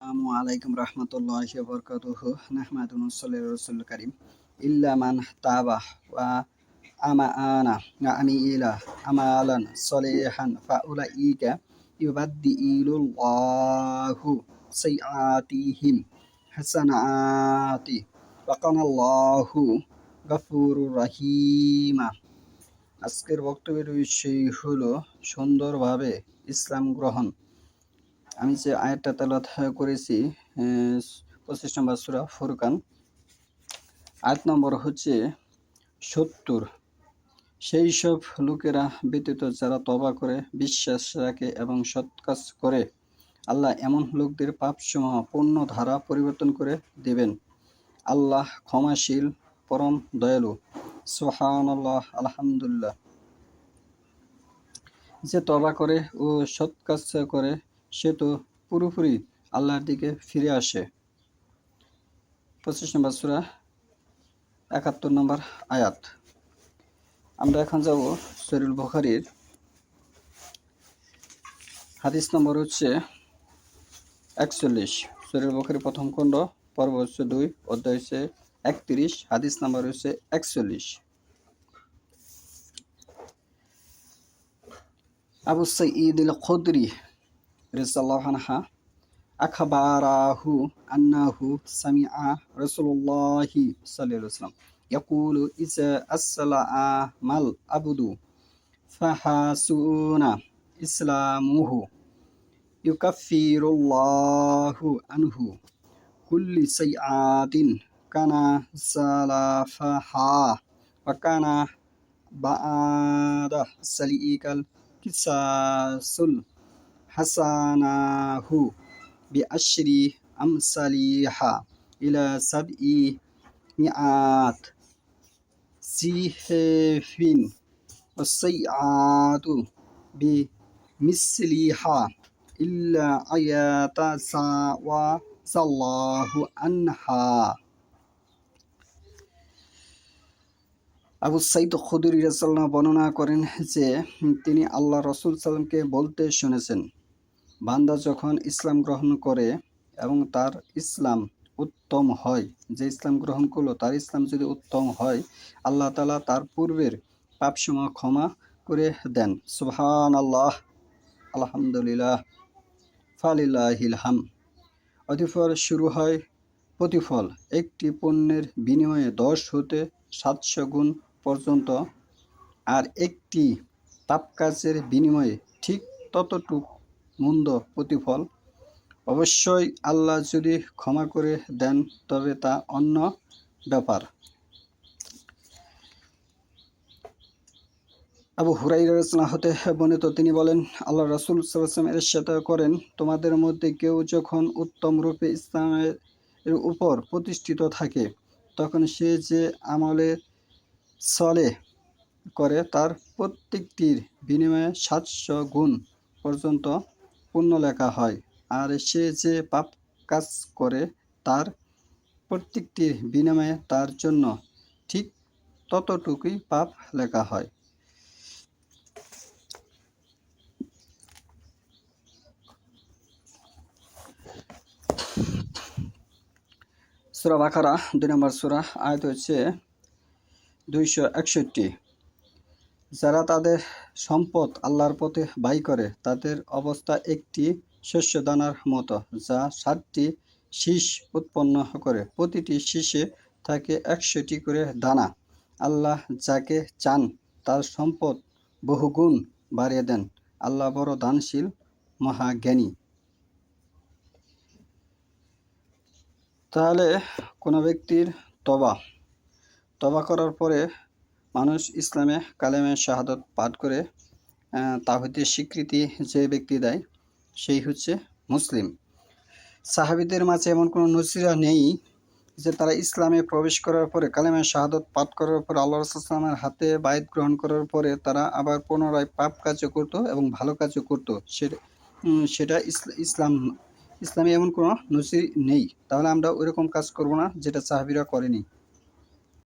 আসসালামুআলাইকুম রহমতুল্লাহি ওয়া বারাকাতুহু নাহমাদুহু ওয়া নুসাল্লি আলা রাসূলিল কারীম ইল্লা মান তাবা ওয়া আমানা ওয়া আমিলা আমালান সলিহান ফাউলাইকা ইউবাদদিলুল্লাহু সাইয়্যাতিহিম হাসানাতি ওয়া কানাল্লাহু গফুরুর রহিম। আজকের বক্তব্যের বিষয় হলো সুন্দরভাবে ইসলাম গ্রহণ। আমি যে আয়াতটা তেলাওয়াত করেছি 25 নম্বর সূরা ফুরকান, আয়াত নম্বর হচ্ছে 70। সেই সব লোকেরা ব্যতীত যারা তওবা করে, বিশ্বাস রাখে এবং সৎ কাজ করে, আল্লাহ এমন লোকদের পাপসমূহ পূর্ণ ধারা পরিবর্তন করে দেবেন। আল্লাহ ক্ষমাশীল, পরম দয়ালু। সুবহানাল্লাহ, আলহামদুলিল্লাহ। যে তওবা করে ও সৎ কাজ করে সে তো পুরোপুরি আল্লাহর দিকে ফিরে আসে। 25 নম্বর সূরা 71 নম্বর আয়াত। আমরা এখন যাব সহিহুল বুখারীর হাদিস নম্বর হচ্ছে 41। সহিহুল বুখারী প্রথম খণ্ড, পর্ব হচ্ছে 2, অধ্যায় হচ্ছে 31, হাদিস নম্বর হচ্ছে 41। আবু সাঈদ আল খুদরি রাদিয়াল্লাহু আনহু আখবারাহু আন্নাহু সামিআ রাসূলুল্লাহি সাল্লাল্লাহু আলাইহি ওয়াসাল্লাম ইয়াকুলু ইযা আসলাআ মাল আবদু ফাহাসুনা ইসলামুহু ইউকাফিরুল্লাহু আনহু কুল্লি সাইয়্যাতিন কানা সালাফাহা ওয়া কানা বা'দা সালিকাল কিসাসুল হাসানাহু বিআশরি আমসালিহা ইলা সাবই মিআত সিহফিন ওয়াসাইয়্যাতু বিমিসলিহা ইল্লা আয়াতা সাওয়াজাল্লাহু আনহা। আবু সাঈদ খুদরি রাদিয়াল্লাহু বর্ণনা করেন যে তিনি আল্লাহ রাসূল সাল্লামকে বলতে শুনেছেন, বান্দা যখন ইসলাম গ্রহণ করে এবং তার ইসলাম উত্তম হয়, যে ইসলাম গ্রহণ করলো তার ইসলাম যদি উত্তম হয়, আল্লাহ তাআলা তার পূর্বের পাপসমূহ ক্ষমা করে দেন। সুবহানাল্লাহ, আলহামদুলিল্লাহ, ফালিল্লাহিল হামদ। অতঃপর শুরু হয় প্রতিফল। একটি পণ্যের বিনিময়ে 10 হতে 700 গুণ পর্যন্ত, আর একটি পাপকাজের বিনিময়ে ঠিক ততটুক মন্দ প্রতিফল। অবশ্যই আল্লাহ যদি ক্ষমা করে দেন তবে তা অন্য ব্যাপার। আবু হুরায়রা রাদিয়াল্লাহু হতে বর্ণিত, তিনি বলেন, আল্লাহ রাসূল সাল্লাল্লাহু আলাইহি ওয়াসাল্লাম ইরশাদ করেন, তোমাদের মধ্যে কেউ যখন উত্তম রূপে ইসলামের উপর প্রতিষ্ঠিত থাকে তখন সে যে আমলে সলেহ করে তার প্রত্যেকটির বিনিময়ে 700 গুণ পর্যন্ত পুণ্য লেখা হয়, আর সে যে পাপ কাজ করে তার প্রত্যেকটির বিনিময়ে তার জন্য ঠিক ততটুকুই পাপ লেখা হয়। সূরা বাকারা 2 নম্বর সূরা, আয়াত হচ্ছে 261। যারা তাদের সম্পদ আল্লাহর পথে ব্যয় করে তাদের অবস্থা একটি শস্যদানার মতো, যা 7টি শীষ উৎপন্ন করে। প্রতিটি শীষে থাকে 100টি করে দানা। আল্লাহ যাকে চান তার সম্পদ বহুগুণ বাড়িয়ে দেন। আল্লাহ বড় দানশীল, মহাজ্ঞানী। তাহলে কোনো ব্যক্তির তবা করার পরে মানুষ ইসলামে কালেমে শাহাদত পাঠ করে তাওহীদের স্বীকৃতি যে ব্যক্তি দেয় সেই হচ্ছে মুসলিম। সাহাবীদের মাঝে এমন কোনো নজির নেই যে তারা ইসলামে প্রবেশ করার পরে কালেমে শাহাদত পাঠ করার পর আল্লাহ রাসূল সাল্লাল্লাহু আলাইহি ওয়াসাল্লামের হাতে বায়াত গ্রহণ করার পরে তারা আবার পুনরায় পাপ কাজও করত এবং ভালো কাজও করত। সেটা ইসলামে এমন কোনো নজির নেই। তাহলে আমরা ওইরকম কাজ করব না যেটা সাহাবীরা করেনি।